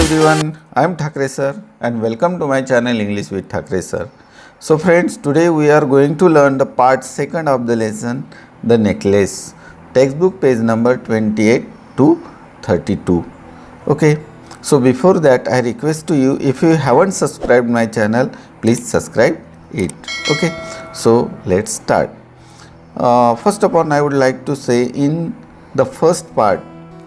everyone, I am Thakre sir and welcome to my channel English with Thakre sir. So friends, today we are going to learn the part second of the lesson, the necklace. Textbook page number 28 to 32. Okay, so before that I request to you, if you haven't subscribed my channel, please subscribe it. Okay, so let's start. First of all, I would like to say, in the first part,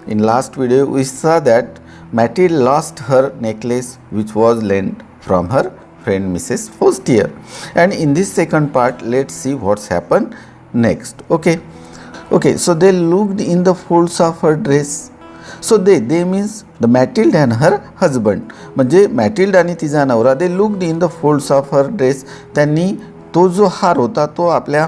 in last video we saw that Matilde lost her necklace which was lent from her friend Mrs. Forstier, and in this second part let's see what's happened next. Okay, so they looked in the folds of her dress. So they means the Matilde and her husband, म्हणजे Matilde आणि तिचा नवरा, they looked in the folds of her dress. त्यांनी तो जो हार होता तो आपल्या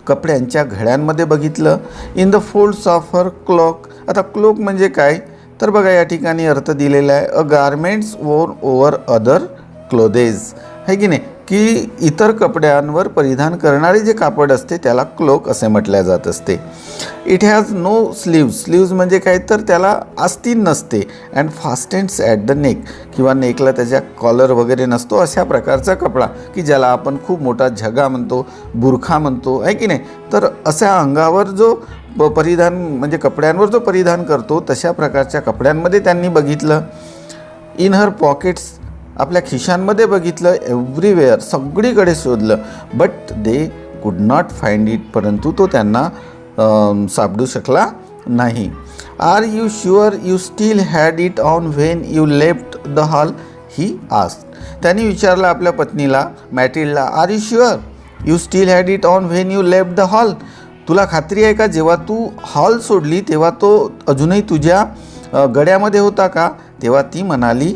कपड्यांच्या घड्यांमध्ये बघितलं. In the folds of her clock. आता क्लोक म्हणजे काय तर बघा, या ठिकाणी अर्थ दिलेला आहे, अ गारमेंट्स वोर ओव्हर अदर क्लोथेज, है की नाही, की इतर कपड्यांवर परिधान करणारे जे कापड असते त्याला क्लोक असे म्हटले जात असते. It has no sleeves. Sleeves म्हणजे काय तर त्याला आस्तीन नसते. And fastens at the neck, किंवा नेकला त्याच्या कॉलर वगैरे नसतो. अशा प्रकारचा कपडा की ज्याला आपण खूप मोठा झगा म्हणतो, बुरखा म्हणतो, आहे की नाही. तर अशा अंगावर जो परिधान म्हणजे कपड्यांवर जो परिधान करतो तशा प्रकारच्या कपड्यांमध्ये त्यांनी बघितलं. इन हर पॉकेट्स, आपल्या खिशांमध्ये बघितलं. एव्हरीवेअर, सगळीकडे शोधलं. But they could not find it, परंतु तो त्यांना सापडू शकला नाही. Are you sure you still had it on when you left the hall, he asked. त्यांनी विचारलं आपल्या पत्नीला, मॅटिल्डला, are you sure you still had it on when you left the hall, तुला खात्री आहे का जेव्हा तू हॉल सोडली तेव्हा तो अजूनही तुझ्या गड्यामध्ये होता का. तेव्हा ती म्हणाली,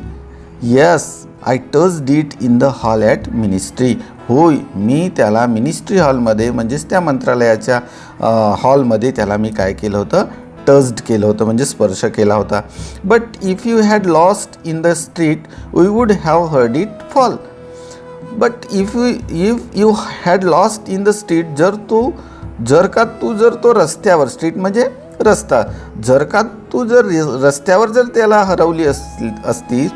yes I touched it in the hall at ministry. होय, मी त्याला मिनिस्ट्री हॉलमध्ये म्हणजेच त्या मंत्रालयाच्या हॉलमध्ये त्याला मी काय केलं होतं, टच्ड केलं होतं, म्हणजे स्पर्श केला होता. But if you had lost in the street we would have heard it fall. But if you had lost in the street, जर का तू तो रस्त्यावर, स्ट्रीट म्हणजे रस्ता, जर का तू रस्त्यावर त्याला हरवली असती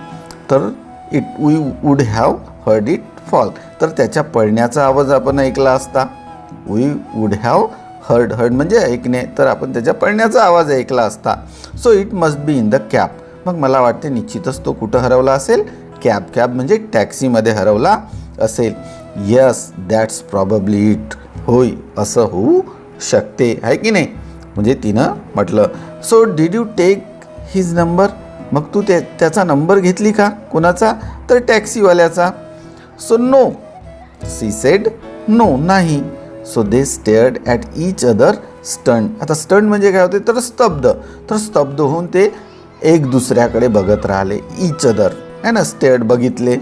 तर we would have heard it fall, तर त्याच्या पडण्याचा आवाज आपण ऐकला असता. वी वूड हॅव हर्ड म्हणजे ऐकणे, तर आपण त्याच्या पडण्याचा आवाज ऐकला असता. So it must be in the cab. मग मला वाटते निश्चितच तो कुठं हरवला असेल, कॅब म्हणजे टॅक्सीमध्ये हरवला असेल. Yes that's probably it. होय, असं होऊ शकते, आहे की नाही, म्हणजे तिनं म्हटलं. So did you take his number, मग तू त्याचा नंबर घेतली का, कोणाचा तर टॅक्सीवाल्याचा. So no, she said, no, नाही. So they stared at each other stunned. आता स्टंड म्हणजे काय होते तर स्तब्ध होऊन ते एक दुसऱ्याकडे बघत राहिले. ईच अदर है ना, स्टेअर्ड बघितले.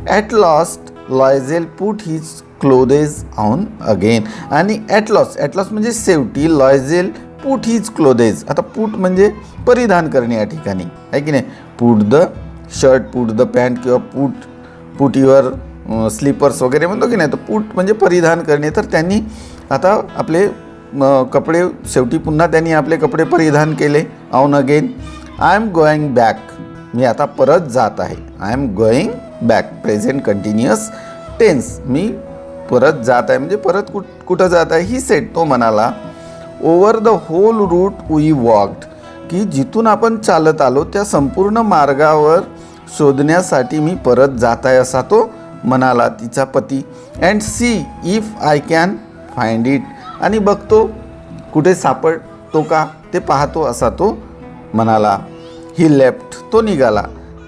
At last Loisel put his clothes on again. आणि ॲट लॉस म्हणजे शेवटी, लॉयझेल पुट हिज क्लोथेज. आता पुट म्हणजे परिधान करणे या ठिकाणी, आहे की नाही. Put the shirt, put the pant, किंवा पुट युअर स्लीपर्स वगैरे म्हणतो की नाही, तर पुट म्हणजे परिधान करणे. तर त्यांनी आता आपले कपडे शेवटी पुन्हा त्यांनी आपले कपडे परिधान केले. On again. I am going back, मी आता परत जात आहे. I am going back, present continuous tense, मी परत जात आहे म्हणजे परत कुठं जात आहे. ही सेड, तो म्हणाला. Over the whole route we walked, की जिथून आपण चालत आलो त्या संपूर्ण मार्गावर शोधण्यासाठी मी परत जात आहे, असा तो म्हणाला, तिचा पती. And see if I can find it, आणि बघतो कुठे सापडतो का ते पाहतो, असा तो म्हणाला. ही लेफ्ट, तो निघाला.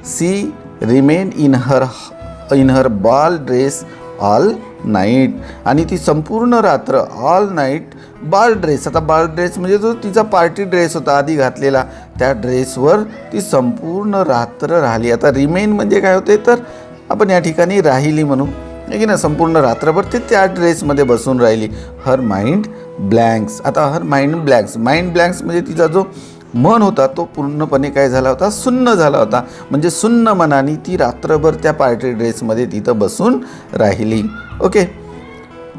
She remain in her ball dress all night, आणि ती संपूर्ण रात्र, ऑल नाईट बाल ड्रेस. आता बाल ड्रेस म्हणजे जो तिचा पार्टी ड्रेस होता आधी घातलेला, त्या ड्रेसवर ती संपूर्ण रात्र राहिली. आता रिमेन म्हणजे काय होते तर आपण या ठिकाणी राहिली म्हणू, की ना, संपूर्ण रात्रभर ते त्या ड्रेसमध्ये बसून राहिली. Her mind blanks. आता हर माइंड ब्लँक्स म्हणजे तिचा जो मन होता तो पूर्णपणे काय झाला होता, सुन्न झाला होता. म्हणजे सुन्न मनाने ती रात्रभर त्या पार्टी ड्रेसमध्ये तिथं बसून राहिली. Okay.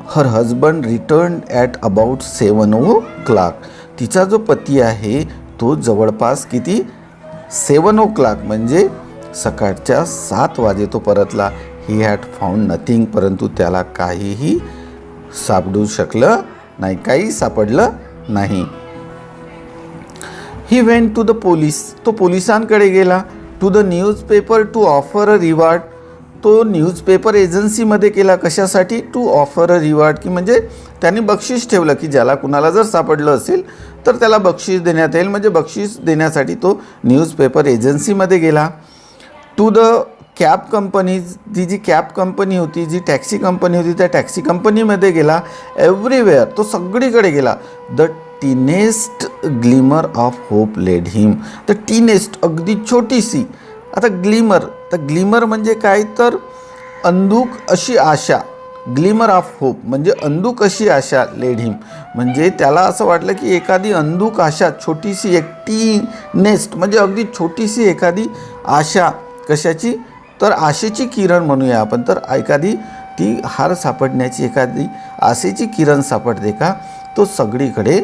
Her husband return at about 7 o'clock. तिचा जो पती आहे तो जवळपास किती 7 o'clock म्हणजे सकाळच्या 7 वाजे तो परतला. ही हॅड फाउंड नथिंग, परंतु त्याला काहीही सापडू शकलं नाही, काही सापडलं नाही. He went to the police, तो पोलिसांकडे गेला. To the newspaper to offer a reward, तो न्यूजपेपर एजन्सीमध्ये केला. कशासाठी? टू ऑफर अ रिवॉर्ड, की म्हणजे त्यांनी बक्षीस ठेवलं की ज्याला कुणाला जर सापडलं असेल तर त्याला बक्षीस देण्यात येईल. म्हणजे बक्षीस देण्यासाठी तो न्यूजपेपर एजन्सीमध्ये गेला. टू द कॅब कंपनीज, ती जी कॅब कंपनी होती, जी टॅक्सी कंपनी होती, त्या टॅक्सी कंपनीमध्ये गेला. एव्हरीवेअर, तो सगळीकडे गेला. The tiniest glimmer of hope led him, the tiniest अगदी छोटीशी. आता ग्लिमर, तर ग्लिमर म्हणजे काय, तर अंधुक अशी आशा. ग्लिमर ऑफ होप म्हणजे अंधुक अशी आशा लेड हिम, म्हणजे त्याला असं वाटलं की एखादी अंधुक आशा, छोटीशी एक टीनेस्ट म्हणजे अगदी छोटीशी एखादी आशा. कशाची? तर आशेची किरण म्हणूया आपण. तर एखादी ती हार सापडण्याची एखादी आशेची किरण सापडते का? तो सगळीकडे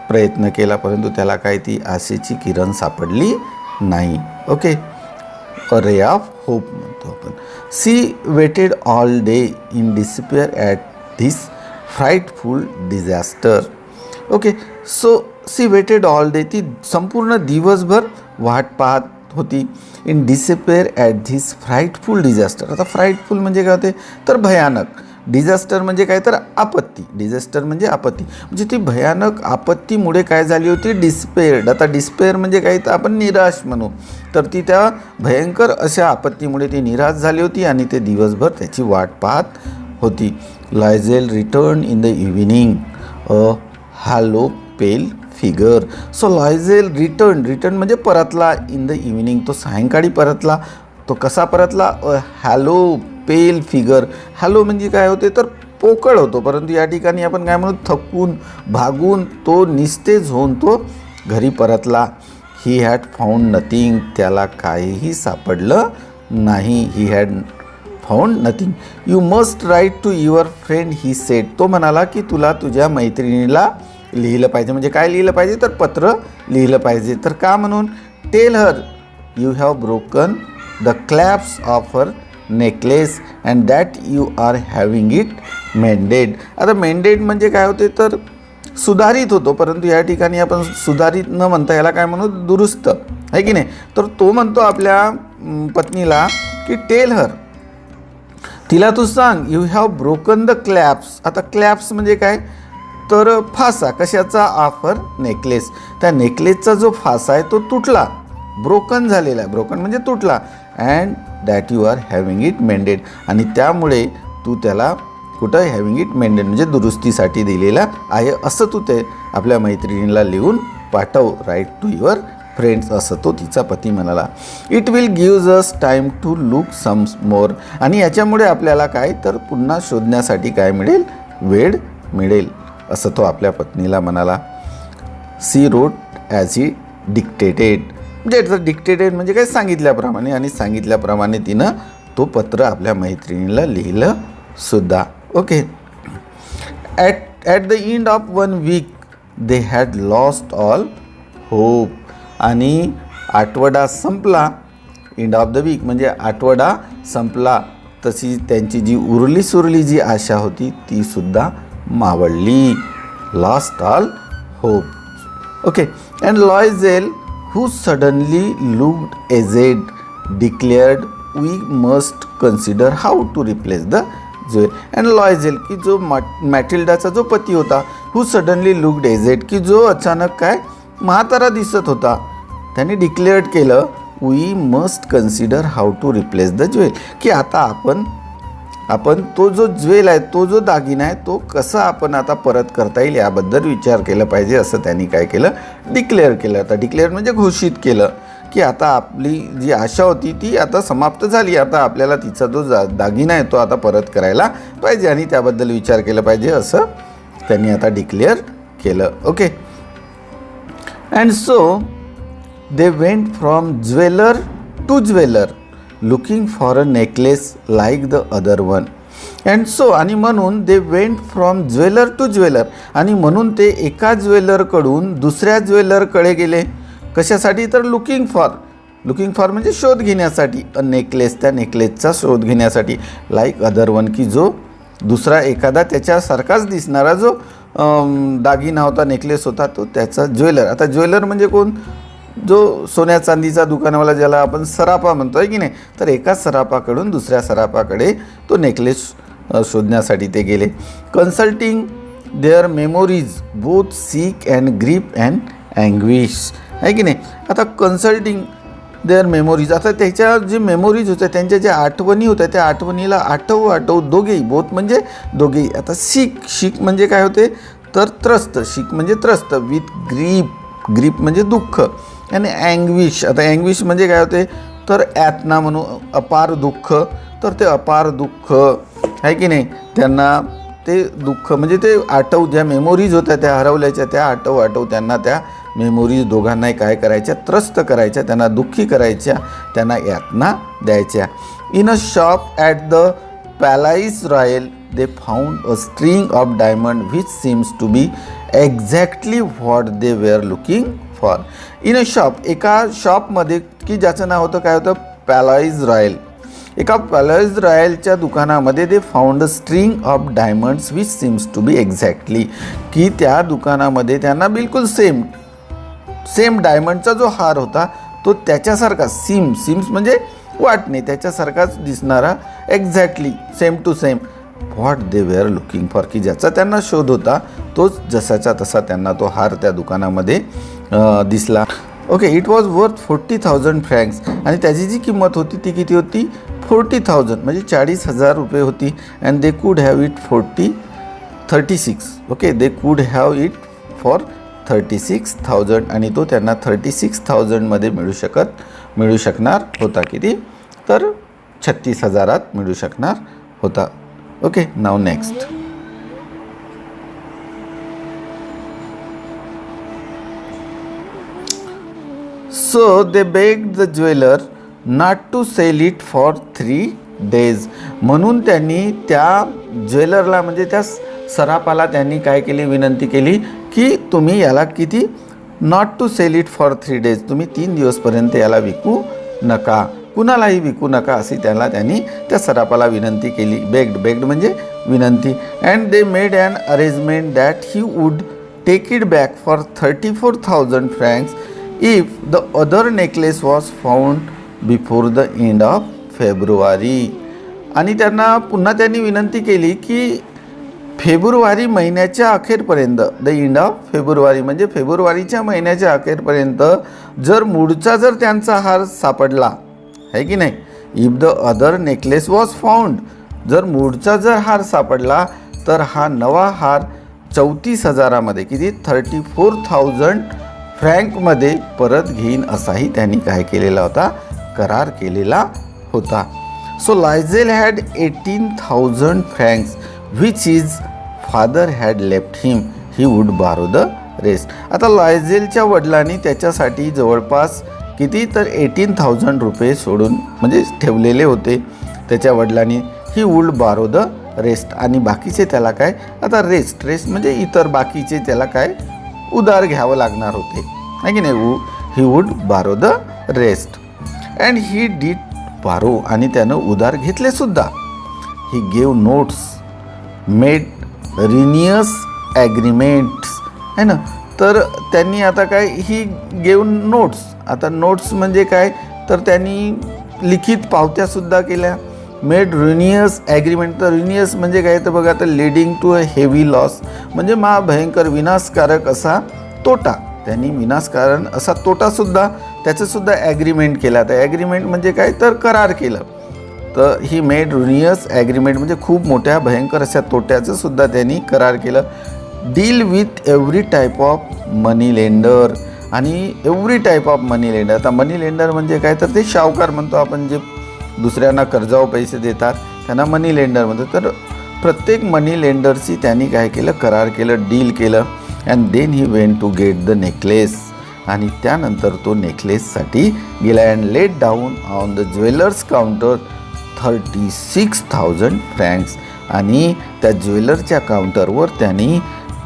प्रयत्न केला, परंतु त्याला काय ती आशेची किरण सापडली नाही. Okay, a ray of hope म्हणतो आपण. She waited all day in despair at this frightful disaster. Okay, so she waited all day, ती संपूर्ण दिवसभर वाट पाहत होती. In despair at this frightful disaster. आता फ्राईटफुल म्हणजे काय होते, तर भयानक. डिझास्टर म्हणजे काय, तर आपत्ती. डिझास्टर म्हणजे आपत्ती, म्हणजे ती भयानक आपत्तीमुळे काय झाली होती, डिस्पेअर्ड. आता डिस्पेअर म्हणजे काय, तर आपण निराश म्हणू. तर ती त्या भयंकर अशा आपत्तीमुळे ती निराश झाली होती आणि ते दिवसभर त्याची वाट पाहत होती. Loisel return in the evening a hollow pale figure. So Loisel return म्हणजे परतला. इन द इव्हिनिंग, तो सायंकाळी परतला. तो कसा परतला? Hello pale figure. हॅलो म्हणजे काय होते, तर पोकळ होतो, परंतु या ठिकाणी आपण काय म्हणू, थकून भागून तो निस्तेज होऊन तो घरी परतला. ही हॅड फाउंड नथिंग, त्याला काहीही सापडलं नाही. He had found nothing. You must write to your friend he said, तो म्हणाला की तुला तुझ्या मैत्रिणीला लिहिलं पाहिजे. म्हणजे काय लिहिलं पाहिजे, तर पत्र लिहिलं पाहिजे. तर का म्हणून? Tell her you have broken the clasps of her necklace and that you are having it mended. आता मेंडेड म्हणजे काय होते, तर सुधारित होतो, परंतु या ठिकाणी आपण सुधारित न म्हणता याला काय म्हणू, दुरुस्त, आहे की नाही. तर तो म्हणतो आपल्या पत्नीला की टेल हर, तिला तू सांग, you have broken the claps. आता क्लॅप्स म्हणजे काय, तर फासा. कशाचा? Offer necklace. त्या नेकलेसचा जो फासा आहे तो तुटला, ब्रोकन झालेला आहे. ब्रोकन म्हणजे तुटला. And that you are having it mended, आणि त्यामुळे तू त्याला कुठं हॅविंग इट मेंडेड म्हणजे दुरुस्तीसाठी दिलेला आहे, असं तू ते आपल्या मैत्रिणीला लिहून पाठव. राईट टू युअर फ्रेंड्स, असं तो तिचा पती म्हणाला. It will gives us time to look some more, आणि याच्यामुळे आपल्याला काय, तर पुन्हा शोधण्यासाठी काय मिळेल, वेळ मिळेल, असं तो आपल्या पत्नीला म्हणाला. She wrote as he dictated, म्हणजे डिक्टेटेड म्हणजे काय, सांगितल्याप्रमाणे, आणि सांगितल्याप्रमाणे तिनं तो पत्र आपल्या मैत्रिणीला लिहिलं सुद्धा. Okay, at the end of 1 week they had lost all hope, आणि आठवडा संपला. एंड ऑफ द वीक म्हणजे आठवडा संपला, तशी त्यांची जी उरली सुरली जी आशा होती ती सुद्धा मावळली. Lost all hope. Okay, and Loisel who suddenly looked aged declared we must consider how to replace the jewel. and Loisel की जो मॅटिल्डाचा जो पती होता, who suddenly looked aged की जो अचानक काय म्हातारा दिसत होता, त्याने डिक्लेअर्ड केलं we must consider how to replace the jewel, की आता आपण तो जो ज्वेल आहे, तो जो दागिना आहे, तो कसा आपण आता परत करता येईल याबद्दल विचार केला पाहिजे, असं त्यांनी काय केलं, डिक्लेअर केलं. आता डिक्लेअर म्हणजे घोषित केलं की आता आपली जी आशा होती ती आता समाप्त झाली. आता आपल्याला तिचा जो दागिना आहे तो आता परत करायला पाहिजे आणि त्याबद्दल विचार केला पाहिजे, असं त्यांनी आता डिक्लेअर केलं. Okay, and so they went from jeweller to jeweller looking for a necklace like the other one. And so, आणि म्हणून they went from jeweller to jeweller, आणि म्हणून ते एका ज्वेलरकडून दुसऱ्या ज्वेलरकडे गेले. कशासाठी? तर लुकिंग फॉर, लुकिंग फॉर म्हणजे शोध घेण्यासाठी, अ नेकलेस त्या नेकलेसचा शोध घेण्यासाठी, लाईक अदर वन की जो दुसरा एखादा त्याच्यासारखाच दिसणारा जो दागिना होता, नेकलेस होता, तो त्याचा ज्वेलर. आता ज्वेलर म्हणजे कोण? जो सोन्या चांदीचा दुकानवाला, ज्याला आपण सराफा म्हणतो आहे की नाही. तर एका सराफाकडून दुसऱ्या सराफाकडे तो नेकलेस शोधण्यासाठी ते गेले. Consulting their memories both sick and grief and anguish, आहे की नाही. आता कन्सल्टिंग देअर मेमोरीज, आता त्याच्या जे मेमोरीज होत्या, त्यांच्या ज्या आठवणी होत्या, त्या आठवणीला आठव दोघेही, बोथ म्हणजे दोघेही. आता शीक म्हणजे काय होते? तर त्रस्त, शीक म्हणजे त्रस्त, विथ ग्रीप म्हणजे दुःख, आणि अँग्विश, आता अँग्विश म्हणजे काय होते? तर यातना म्हणू, अपार दुःख. तर ते अपार दुःख आहे की नाही, त्यांना ते दुःख म्हणजे ते ज्या मेमोरीज होत्या त्या हरवल्याच्या, त्या आठव त्यांना त्या मेमोरीज दोघांनाही काय करायच्या? त्रस्त करायच्या, त्यांना दुःखी करायच्या, त्यांना यातना द्यायच्या. In a shop at the Palais Royal they found a string of diamond which seems to be exactly what they were looking for. In a shop, एका शॉपमध्ये, की ज्याचं नाव होतं काय होतं? Palais Royal. एका पॅलाईस रॉयलच्या दुकानामध्ये they found a string of diamonds which seems to be exactly, की त्या दुकानामध्ये त्यांना बिलकुल सेम डायमंडचा जो हार होता तो त्याच्यासारखा, सीम्स म्हणजे वाटणे, त्याच्यासारखाच दिसणारा, exactly same to same what they were looking for, की ज्याचा त्यांना शोध होता तोच जसाचा तसा त्यांना तो हार त्या दुकानामध्ये दिसला. Okay, it was worth 40,000 francs, आणि त्याची जी किंमत होती ती किती होती? 40,000 म्हणजे 40,000 रुपये होती. And they could have it 36. Okay, they could have it for 36,000, आणि तो त्यांना 36,000मध्ये मिळू शकणार होता. किती? तर 36,000 मिळू शकणार होता. Okay, now next. So they begged the jeweler not to sell it for 3 days. म्हणून त्यांनी त्या ज्वेलरला म्हणजे त्या सराफाला त्यांनी काय केली? विनंती केली की तुम्ही याला किती? Not to sell it for 3 days, तुम्ही 3 दिवसपर्यंत याला विकू नका, कुणालाही विकू नका, अशी त्यांनी त्या सराफाला विनंती केली. बेग्ड म्हणजे विनंती. And they made an arrangement that he would take it back for 34,000 francs if the other necklace was found before the end of February. आणि पुन्हा त्यांनी विनंती केली की फेब्रुवारी महिन्याच्या अखेरपर्यंत, द एंड ऑफ फेब्रुवारी म्हणजे फेब्रुवारीच्या महिन्याच्या अखेरपर्यंत जर त्यांचा हार सापडला, आहे की नाही. If the other necklace was found, जर हार सापडला तर हा नवा हार 34,000मध्ये, किती? 34,000 फ्रँकमध्ये परत घेईन, असाही त्यांनी काय केलेला होता? करार केलेला होता. So Loisel had 18,000 francs which his father had left him, he would borrow the rest. आता लायझेलच्या वडिलांनी त्याच्यासाठी जवळपास किती? तर 18,000 रुपये सोडून म्हणजे ठेवलेले होते त्याच्या वडिलांनी. ही वूड बारो द रेस्ट, आणि बाकीचे त्याला काय? आता रेस्ट म्हणजे इतर बाकीचे त्याला काय? उधार घ्यावं लागणार होते, आहे की नाही. He would borrow the rest. And he did borrow, आणि त्यानं उधार घेतले सुद्धा. He gave notes, made ruinous agreements, आहे ना. तर त्यांनी आता काय? ही गेव नोट्स, आता नोट्स म्हणजे काय? तर त्यांनी लिखित पावत्यासुद्धा केल्या. मेड रिनियस ॲग्रीमेंट, तर रिनियस म्हणजे काय? तर बघा, तर leading to a heavy loss म्हणजे भयंकर विनाशकारक असा तोटा. त्यांनी विनाशकारण असा तोटासुद्धा त्याचंसुद्धा ॲग्रीमेंट केला. तर ॲग्रीमेंट म्हणजे काय? तर करार केलं. तर ही मेड रुनियस ॲग्रीमेंट म्हणजे खूप मोठ्या भयंकर अशा तोट्याचं सुद्धा त्यांनी करार केलं. Deal with every type of money lender, आणि every type of money lender. आता मनी लेंडर म्हणजे काय? तर ते शाहूकार म्हणतो आपण, जे दुसऱ्यांना कर्जावर पैसे देतात त्यांना मनी लेंडर म्हणतो. तर प्रत्येक मनी लेंडरशी त्यांनी काय केलं? करार केलं, डील केलं. And then he went to get the necklace, आणि त्यानंतर तो नेकलेससाठी गेला. And laid down on the jeweller's counter 36,000 francs, आणि त्या ज्वेलरच्या काउंटरवर त्यांनी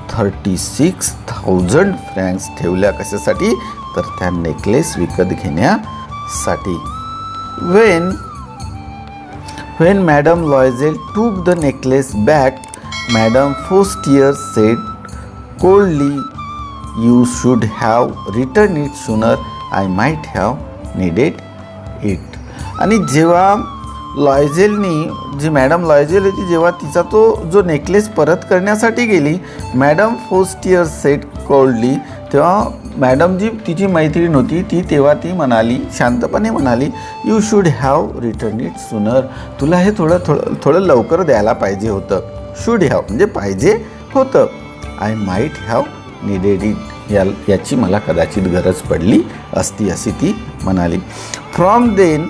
36,000 फ्रँक्स ठेवल्या. कशासाठी? तर त्या नेकलेस विकत घेण्यासाठी. साठी. When Madame Loisel took the necklace back, Madame Forestier said coldly, "You should have returned it sooner. I might have needed it." आणि जेव्हा मॅडम लॉयझेल होती, जेव्हा तिचा तो जो नेकलेस परत करण्यासाठी गेली, मॅडम फोस्टियर सेड कोल्डली, तेव्हा मॅडम जी तिची मैत्रीण होती तेव्हा ती म्हणाली, शांतपणे म्हणाली, "you should have return it sooner." तुला हे थोडं लवकर द्यायला पाहिजे होतं. शुड हॅव म्हणजे पाहिजे होतं. "I might have needed it." याची मला कदाचित गरज पडली असती, अशी ती म्हणाली. From then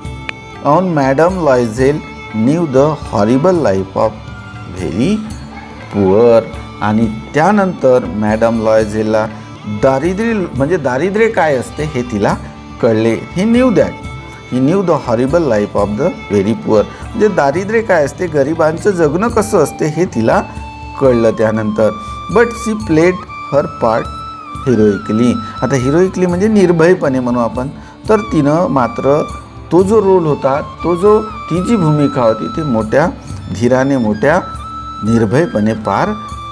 on madam Loisel knew the horrible life of very poor. आणि त्यानंतर मॅडम लॉयझेलला दारिद्र्य काय असते हे तिला कळले. He knew the horrible life of the very poor. म्हणजे दारिद्र्य काय असते, गरिबांचं जगणं कसं असते हे तिला कळलं त्यानंतर. But she played her part heroically. आता हिरोइकली म्हणजे निर्भयपणे म्हणू आपण. तर तिनं मात्र तो जो रोल होता, ती जी भूमिका होती ती मोठ्या धीराने, मोठ्या निर्भयपणे पार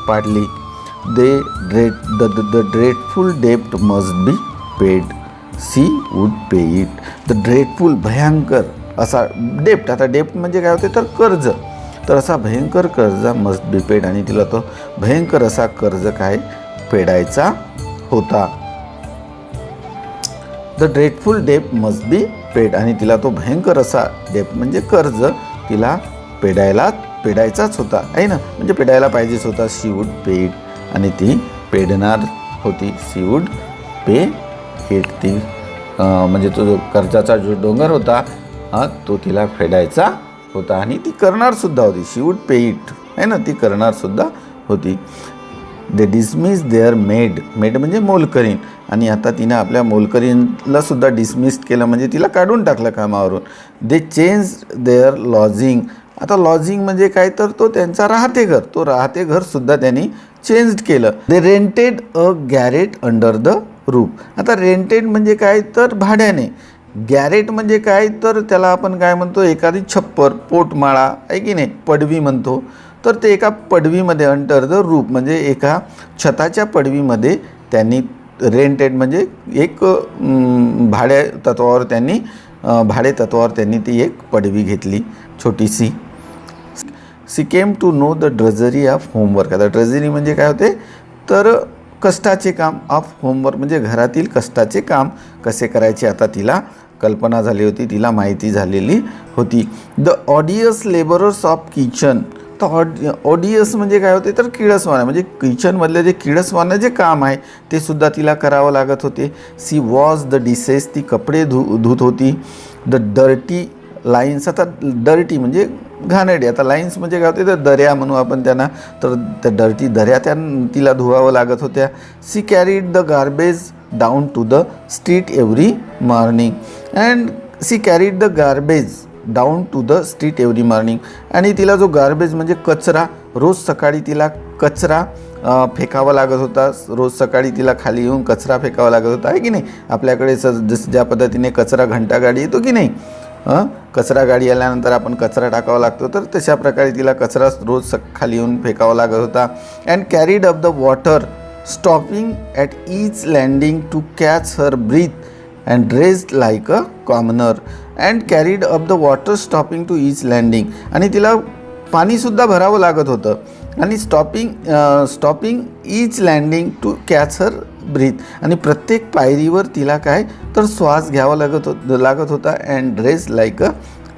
पाडली. द ड्रेडफुल डेप्ट must be paid. She would pay it. The dreadful भयंकर असा डेप्ट. आता डेप्ट म्हणजे काय होते तर कर्ज. तर असा भयंकर कर्ज मस्ट बी पेड. आणि तिला तो भयंकर असा कर्ज काय फेडायचा होता. द ड्रेडफुल डेप्ट मस्ट बी पेड. आणि तिला तो भयंकर असा डेप्ट म्हणजे कर्ज तिला फेडायचाच होता आहे ना, म्हणजे फेडायला पाहिजेच होता. शी वूड पे इट. आणि ती फेडणार होती. शी वूड पे इट. ती म्हणजे तो जो कर्जाचा जो डोंगर होता तो तिला फेडायचा होता आणि ती करणार सुद्धा होती. शी वूड पे इट आहे ना, ती करणार सुद्धा होती. दे डिसमिस देअर मेड म्हणजे मोलकरीण. आणि आता तिनं आपल्या मोलकरीणला सुद्धा डिसमिस केलं, म्हणजे तिला काढून टाकलं कामावरून. दे चेंज देअर लॉजिंग. आता लॉजिंग म्हणजे काय तर तो त्यांचा राहते घरसुद्धा त्यांनी चेंज केलं. They rented a garret under the roof. आता रेंटेड म्हणजे काय तर भाड्याने. गॅरेट म्हणजे काय तर त्याला आपण काय म्हणतो, एखादी छप्पर, पोटमाळा आहे की नाही, पडवी म्हणतो. तर ते एका पडवीमध्ये अंडर द रूफ म्हणजे एका छताच्या पडवीमध्ये त्यांनी रेंटेड म्हणजे एक भाडे तत्वावर त्यांनी ती एक पडवी घेतली छोटीशी. She came to know the drudgery of homework. आता ड्रजरी म्हणजे काय होते तर कष्टाचे काम. ऑफ होमवर्क म्हणजे घरातील कष्टाचे काम कसे करायचे आता तिला कल्पना झाली होती, तिला माहिती झालेली होती. The ऑडियस labourers of kitchen. तर ऑडियस म्हणजे काय होते तर किळसवाणं, म्हणजे किचनमधले जे किळसवाणं जे काम आहे ते सुद्धा तिला करावं लागत होते. She wash the dishes. ती कपडे धुत होती. The dirty lines. आता डर्टी म्हणजे घाणेरडे. आता लाईन्स म्हणजे काय होते तर दऱ्या म्हणू आपण त्यांना. तर त्या डर्टी दऱ्या तिला धुवावं लागत होत्या. She carried the garbage down to the street every morning. And she carried the garbage down to the street every morning. आणि तिला जो गार्बेज म्हणजे कचरा, रोज सकाळी तिला कचरा फेकावा लागत होता. रोज सकाळी तिला खाली येऊन कचरा फेकावा लागत होता आहे की नाही. आपल्याकडे जसं ज्या पद्धतीने कचरा घंटा गाडी येतो की नाही, कचरा गाडी आल्यानंतर आपण कचरा टाकावा लागतो, तर तशा प्रकारे तिला कचरा रोज खाली येऊन फेकावा लागत होता. And carried up the water stopping at each landing to catch her breath and dressed like a commoner. And carried up the water stopping to each landing. आणि तिला पाणीसुद्धा भरावं लागत होतं. आणि stopping each landing to catch her breath. आणि प्रत्येक पायरीवर तिला काय तर श्वास घ्यावा लागत होता. And dress like a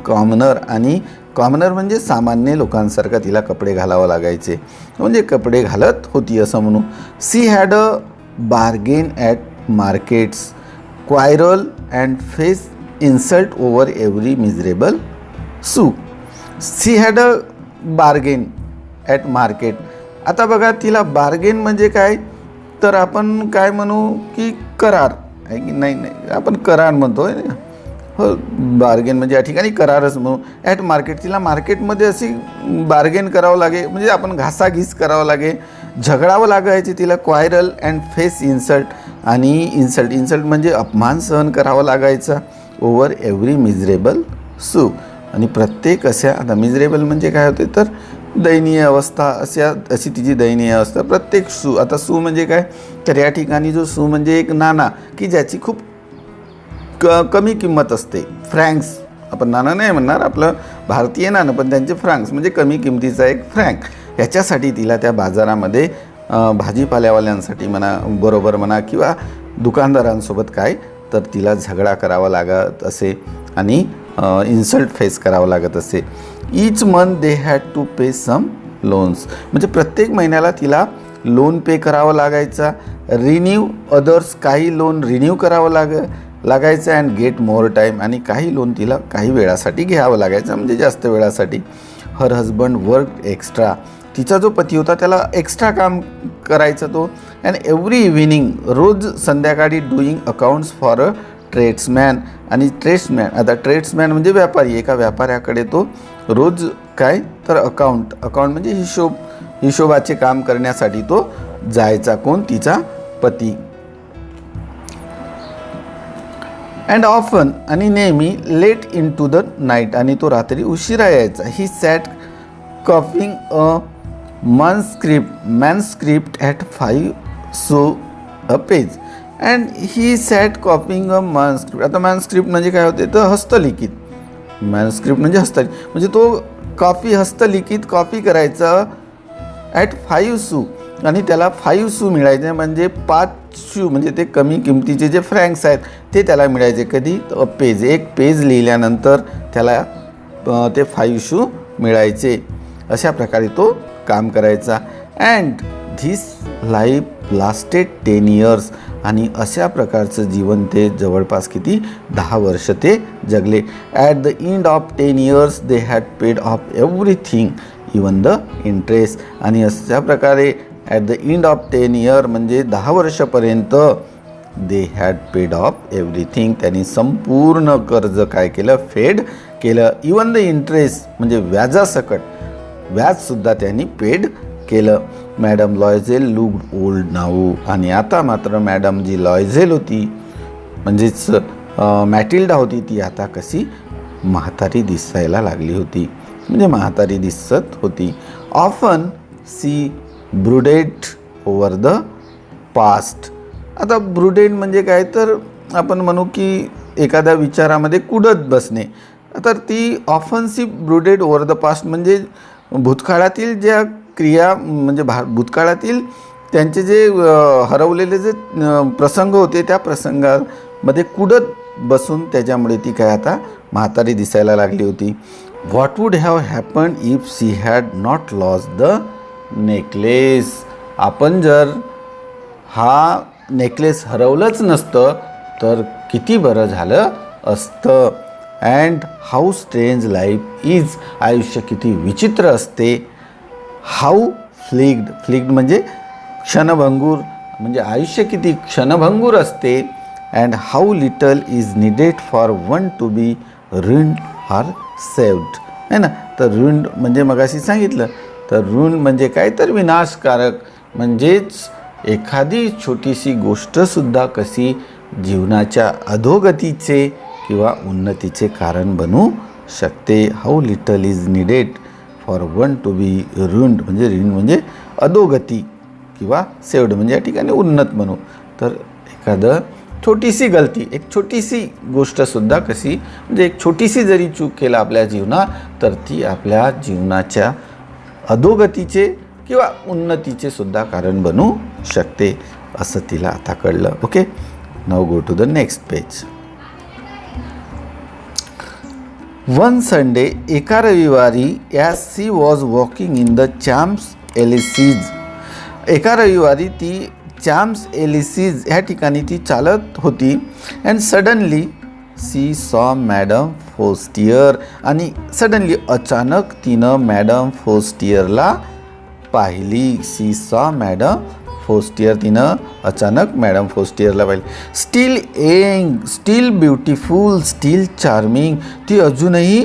commoner. आणि कॉमनर म्हणजे सामान्य लोकांसारखा तिला कपडे घालावं लागायचे, म्हणजे कपडे घालत होती असं म्हणू. She had a bargain at markets quarrel and face insult over every miserable sou. She had a bargain at market. आता बघा तिला बार्गेन म्हणजे काय तर आपण काय म्हणू की करार आहे की नाही, आपण करार म्हणतो आहे ना. हो, बार्गेन म्हणजे या ठिकाणी करारच म्हणू. At market. तिला मार्केटमध्ये अशी बार्गेन करावं लागे, म्हणजे आपण घासाघीस करावं लागे, झगडावं लागायचे तिला. क्वायरल अँड फेस इन्सल्ट. आणि इन्सल्ट म्हणजे अपमान सहन करावा लागायचा. ओव्हर एव्हरी मिझरेबल सू. आणि प्रत्येक अशा, आता मिझरेबल म्हणजे काय होते तर दयनीय अवस्था, अशी तिची दयनीय अवस्था. प्रत्येक सू, आता सू म्हणजे काय तर या ठिकाणी जो सू म्हणजे एक नाणा की ज्याची खूप कमी किंमत असते. फ्रँक्स, आपण नाणं नाही म्हणणार, आपलं भारतीय नाणं, पण त्यांचे फ्रँक्स म्हणजे कमी किमतीचा एक फ्रँक. याच्यासाठी तिला त्या बाजारामध्ये भाजीपाल्यावाल्यांसाठी म्हणा बरोबर म्हणा किंवा दुकानदारांसोबत काय तर तिला झगडा करावा लागत असे आणि इन्सल्ट फेस करावं लागत असे. Each month they had to pay some loans, म्हणजे प्रत्येक महिन्याला तिला लोन पे करावं लागायचा. रिन्यू अदर्स, काही लोन रिन्यू करावं लागायचं. अँड गेट मोर टाईम, आणि काही लोन तिला काही वेळासाठी घ्यावं लागायचं, म्हणजे जास्त वेळासाठी. हर हजबंड वर्क एक्स्ट्रा, तिचा जो पती होता त्याला एक्स्ट्रा काम करायचा तो. अँड एव्हरी इव्हिनिंग, रोज संध्याकाळी डुईंग अकाउंट्स फॉर अ ट्रेड्समॅन. आणि ट्रेड्समॅन, आता ट्रेड्समॅन म्हणजे व्यापारी, एका व्यापाऱ्याकडे तो रोज काय तर अकाउंट म्हणजे हिशोबाचे काम करण्यासाठी तो जायचा. कोण? तिचा पती. अँड ऑफन, आणि नेहमी late into the night, आणि तो रात्री उशिरा यायचा. He sat copying a manuscript at 5 sous a page. And he sat copying a manuscript. आता manuscript म्हणजे काय होते तर हस्तलिखित. manuscript म्हणजे हस्तलिखित, म्हणजे तो हस्तलिखित कॉपी करायचा ॲट 5 sous, आणि त्याला 5 sous मिळायचे, म्हणजे 5 sous म्हणजे ते कमी किमतीचे जे फ्रँक्स आहेत ते त्याला मिळायचे. कधी तर पेज, एक पेज लिहिल्यानंतर त्याला ते 5 sous मिळायचे. अशा प्रकारे तो काम करायचा. And this life lasted 10 years, आणि अशा प्रकारचं जीवन ते जवळपास किती 10 वर्ष ते जगले. At the end of 10 years they had paid of everything even the interest. आणि अशा प्रकारे at the end of 10 years म्हणजे 10 वर्षापर्यंत they had paid of everything, त्यांनी संपूर्ण कर्ज काय केलं फेड केलं. इवन द इंटरेस्ट म्हणजे व्याजासकट, व्याजसुद्धा त्यांनी पेड केलं. Madam Loisel looked old now, आणि आता मात्र मॅडम जी लॉयझेल होती म्हणजेच मॅटिल्डा होती ती आता कशी म्हातारी दिसायला लागली होती, म्हणजे म्हातारी दिसत होती. Often she brooded over the past. आता ब्रुडेड म्हणजे काय तर आपण म्हणू की एखाद्या विचारामध्ये कुडत बसणे. तर ती often she brooded over the past म्हणजे भूतकाळातील ज्या क्रिया, म्हणजे भूतकाळातील त्यांचे जे हरवलेले जे प्रसंग होते त्या प्रसंगामध्ये कुडत बसून त्याच्यामुळे ती काय आता म्हातारी दिसायला लागली होती. What would have happen if she had not lost the necklace. आपण जर हा नेकलेस हरवलंच नसतं तर किती बरं झालं असतं. And how strange life is, आयुष्य किती विचित्र असते. हाऊ फ्लिग्ड म्हणजे क्षणभंगूर, म्हणजे आयुष्य किती क्षणभंगूर असते. And how little is needed for one to be ruined or saved, है ना. तर रुइन्ड म्हणजे मगाशी सांगितलं, तर रुइन्ड म्हणजे काय तर विनाशकारक, म्हणजेच एखादी छोटीशी गोष्टसुद्धा कशी जीवनाच्या अधोगतीचे किंवा उन्नतीचे कारण बनू शकते. How little is needed for one to be ruined म्हणजे म्हणजे अधोगती किंवा सेव्ड म्हणजे या ठिकाणी उन्नत म्हणू. तर एखादं छोटीशी गलती, एक छोटीशी गोष्टसुद्धा कशी म्हणजे एक छोटीशी जरी चूक केला आपल्या जीवनात तर ती आपल्या जीवनाच्या अधोगतीचे किंवा उन्नतीचे सुद्धा कारण बनू शकते, असं तिला आता कळलं. Okay, now go to the next page. One Sunday, एका रविवारी, as she was walking in the Champs Elysees, एका रविवारी ती चॅम्प्स एलिसीज ह्या ठिकाणी ती चालत होती. अँड सडनली सी सॉ मॅडम फोस्टियर, आणि सडनली अचानक तिनं मॅडम फोस्टियरला पाहिली. सी सॉ मॅडम फोस्टियर, तिनं अचानक मॅडम फोस्टियरला पाहिली. Steel young, steel beautiful, steel charming, ती अजूनही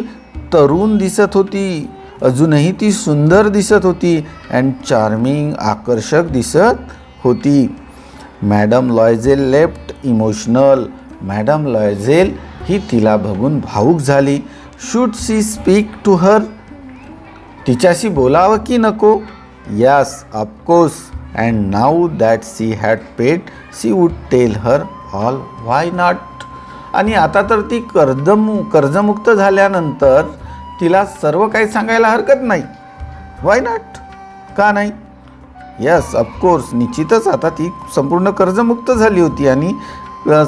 तरुण दिसत होती, अजूनही ती सुंदर दिसत होती. अँड चार्मिंग, आकर्षक दिसत होती. Madame Loisel left emotional, madame Loisel ही तिला बघून भावूक झाली. Should she speak to her? तिच्याशी बोलावं की नको? Yes, of course. And now that she had paid she would tell her all. Why not? आणि आता तर ती कर्जमुक्त झाल्यानंतर तिला सर्व काही सांगायला हरकत नाही. व्हाय नॉट? का नाही? Yes, of course. निश्चितच आता ती संपूर्ण कर्जमुक्त झाली होती आणि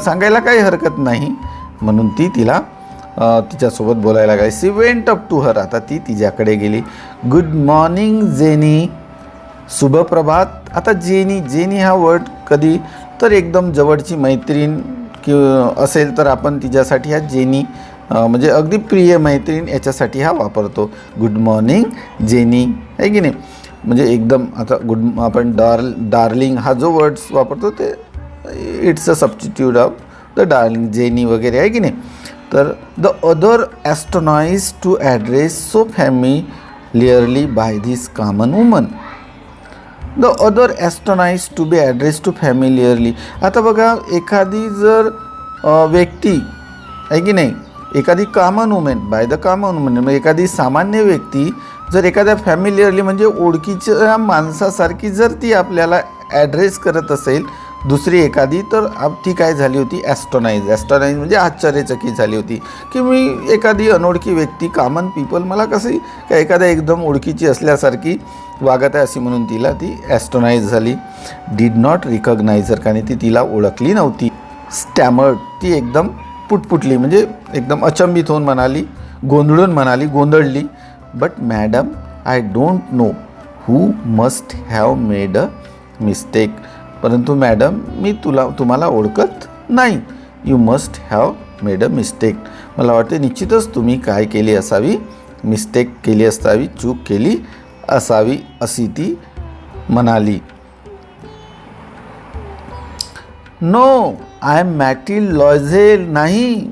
सांगायला काही हरकत नाही, म्हणून ती तिच्यासोबत बोलायला लागली. She went up to her. आता ती तिच्याकडे गेली. Good morning Jeanne. शुभप्रभात. आता जेनी हा वर्ड कधी तर एकदम जवळची मैत्रीण असेल तर आपण तिच्यासाठी हा जेनी म्हणजे अगदी प्रिय मैत्रीण याच्यासाठी हा वापरतो. गुड मॉर्निंग जेनी, आहे की नाही? म्हणजे एकदम आता आपण डार्लिंग हा जो वर्ड्स वापरतो ते it's a substitute of the darling, Jeanne वगैरे, आहे की नाही? तर the other astonished to address so familiarly by this common woman. The other astonished to be address to familiarly. आता बघा, एखादी जर व्यक्ती, आहे की नाही, एखादी common women, by the common women म्हणजे एखादी सामान्य व्यक्ती जर एखाद्या फॅमिलियरली म्हणजे ओळखीच्या माणसासारखी जर ती आपल्याला ॲड्रेस करत असेल दुसरी एखादी, तर ती काय झाली होती? ॲस्ट्रोनाइज. ॲस्ट्रोनाइज म्हणजे आश्चर्यचकित झाली होती की मी एखादी अनोळखी व्यक्ती, कॉमन पीपल मला कशी काय एखाद्या एकदम ओळखीची असल्यासारखी वागत आहे अशी म्हणून ती ॲस्ट्रोनाइज झाली. डीड नॉट रिकॉग्नाइज हर. कारण ती तिला ओळखली नव्हती. स्टॅमर्ड. ती एकदम पुटपुटली म्हणजे एकदम अचंबित होऊन म्हणाली, गोंधळून म्हणाली, गोंधळली. But madam, I don't know who must have made a mistake. परंतु मॅडम, मी तुम्हाला ओळखत नाही. You must have made a mistake. मला वाटते निश्चितच तुम्ही काय केली असावी? मिस्टेक केली असावी, चूक केली असावी, अशी ती म्हणाली. No, I am Mathilde Loisel. नाही,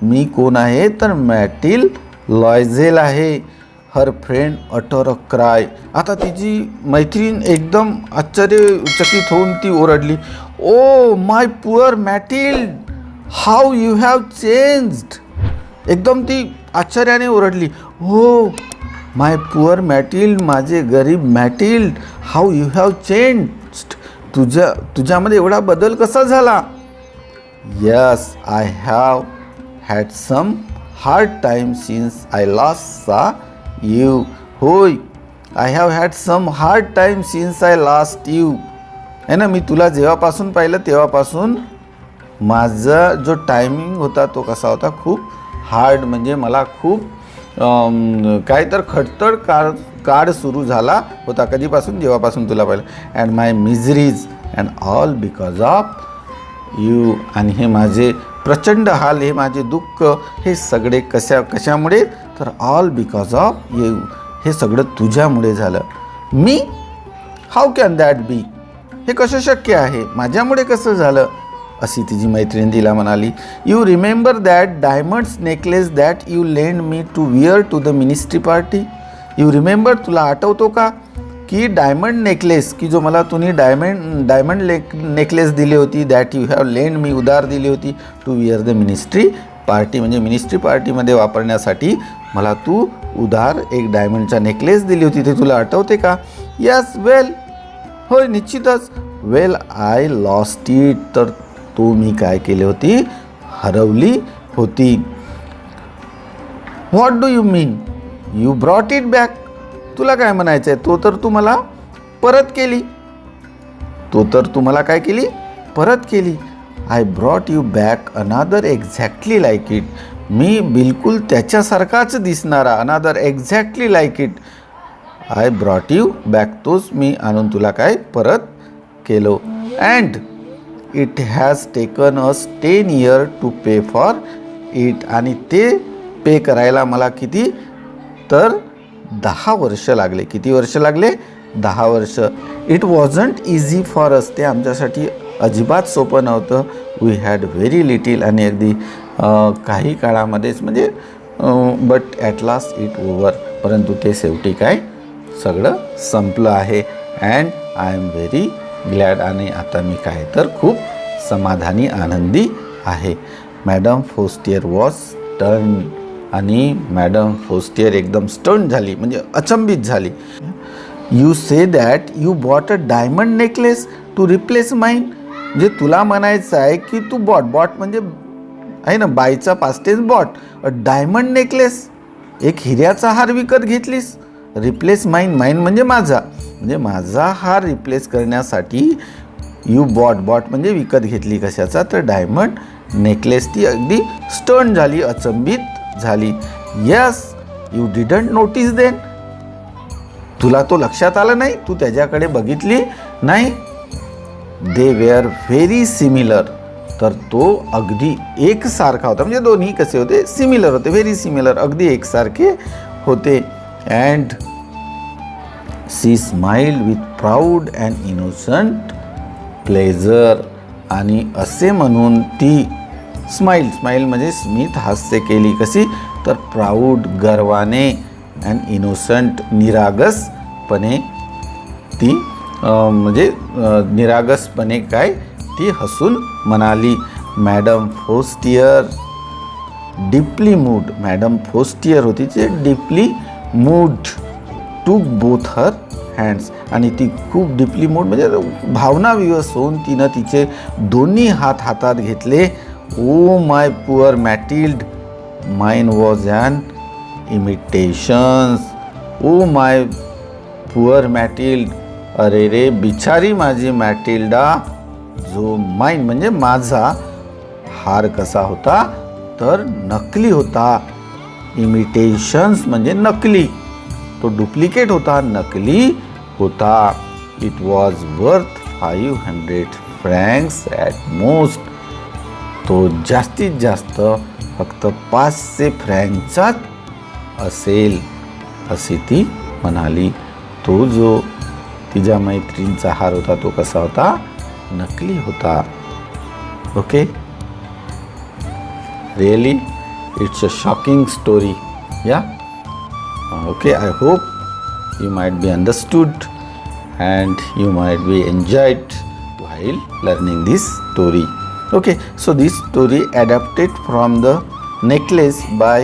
मी कोण आहे? तर मॅटिल लॉयझेल आहे. Her friend utter a cry. आता तिची मैत्रीण एकदम आश्चर्यचकित होऊन ती ओरडली, oh my poor Mathilde, how you have changed. एकदम ती आश्चर्याने ओरडली, हो माय पुअर मॅटिल्ड, माझे गरीब Mathilde, how you have changed. तुझ्यामध्ये एवढा बदल कसा झाला? Yes, I have had some hard time since I last saw you. होय, I have had some hard time since I last you. आहे ना, मी तुला जेव्हापासून पाहिलं तेव्हापासून माझा जो टायमिंग होता तो कसा होता? खूप हार्ड. म्हणजे मला खूप काय तर खडतर काळ सुरू झाला होता. कधीपासून? जेव्हापासून तुला पाहिलं. And my miseries and all because of you. आणि हे माझे प्रचंड हाल, हे माझे दुःख, हे सगळे कशामुळे? तर ऑल बिकॉज ऑफ यू. हे सगळं तुझ्यामुळे झालं. मी? हाऊ कॅन दॅट बी. हे कसं शक्य आहे? माझ्यामुळे कसं झालं? अशी तिची मैत्रीण तिला म्हणाली. You remember that diamonds necklace that you lend me to wear to the ministry party. You remember, तुला आठवतो का की डायमंड नेकलेस की जो मला तुम्ही डायमंड नेकलेस दिली होती, that you have lend me, उधार दिली होती, to wear the ministry party म्हणजे मिनिस्ट्री पार्टीमध्ये वापरण्यासाठी मला तू उधार एक डायमंडचा नेकलेस दिली होती. ते तुला आठवते का? यस, वेल, होय निश्चितच. वेल, आय लॉस्ट इट. तर तो मी काय केली होती? हरवली होती. What do you mean? You brought it back. तुला काय म्हणायचं आहे? तो तर तू मला परत केली. तो तर तू मला काय केली? परत केली. I brought you back another exactly like it. मी बिलकुल त्याच्यासारखाच दिसणारा, another exactly like it. I brought you back. तोच मी आणून तुला काय परत केलो. And it has taken us 10 years to pay for it. आणि ते पे करायला मला किती? तर 10 वर्ष लागले. किती वर्ष लागले? 10 वर्ष. It wasn't easy for us. ते आमच्यासाठी अजिबात सोपं नव्हतं. We had very little. आणि अगदी काही काळामध्येच म्हणजे but at last it over. परंतु ते शेवटी काय सगळं संपलं आहे. And I am very glad. आणि आता मी काय तर खूप समाधानी, आनंदी आहे. मॅडम फोस्टियर वॉज स्टन. आणि मॅडम फोस्टियर एकदम स्टन झाली, म्हणजे अचंबित झाली. You say that you bought a diamond necklace to replace mine. म्हणजे तुला म्हणायचं आहे की तू बॉट म्हणजे आहे ना, बायचा past tense bought. A diamond necklace, एक हिऱ्याचा हार विकत घेतलीस. रिप्लेस माईन म्हणजे माझा, म्हणजे माझा हार रिप्लेस करण्यासाठी यू बॉट म्हणजे विकत घेतली. कशाचा? तर डायमंड नेकलेस. ती अगदी स्टन झाली, अचंबित झाली. Yes, you didn't notice then. तुला तो लक्षात आला नाही, तू त्याच्याकडे बघितली नाही. They were very similar. तर तो अगदी एकसारखा होता, म्हणजे दोन्ही कसे होते? सिमिलर होते, व्हेरी सिमिलर, अगदी एकसारखे होते. And she smiled with proud and innocent pleasure. आणि असे म्हणून ती स्माइल म्हणजे स्मित हास्य केली. कशी? तर प्राऊड, गर्वाने, अँड इनोसंट, निरागसपणे. ती म्हणजे निरागसपणे काय? ती हसून म्हणाली. Madam Forestier deeply moved. Madam Forestier होती ते deeply moved took both her hands. आणि ती खूप डीपली मूड म्हणजे भावनाविवश होऊन तिनं तिचे दोन्ही हात हातात घेतले. Oh my poor Mathilde, mine was an imitations. Oh my poor Mathilde, अरे रे बिचारी माझी मॅटिल्डा. जो माइन म्हणजे माझा हार कसा होता? तर नकली होता. इमिटेशन्स म्हणजे नकली, तो डुप्लिकेट होता, नकली होता. It was worth 500 francs at most. तो जास्तीत जास्त फक्त 500 फ्रँकचाच असेल, अशी ती म्हणाली. तो जो तिच्या मैत्रिणीचा हार होता तो कसा होता? नकली होता. Okay, really it's a shocking story. या okay, I hope you might be understood and you might be enjoyed while learning this story. Okay, so this story adapted from the necklace by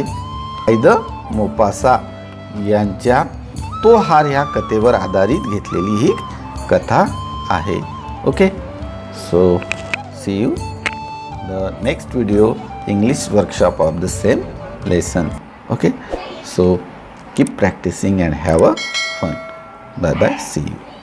the Maupassant यांच्या तो हार ह्या कथेवर आधारित घेतलेली ही कथा आहे. Okay, so see you the next video, English workshop of the same lesson. Okay, so keep practicing and have a fun. Bye bye, see you.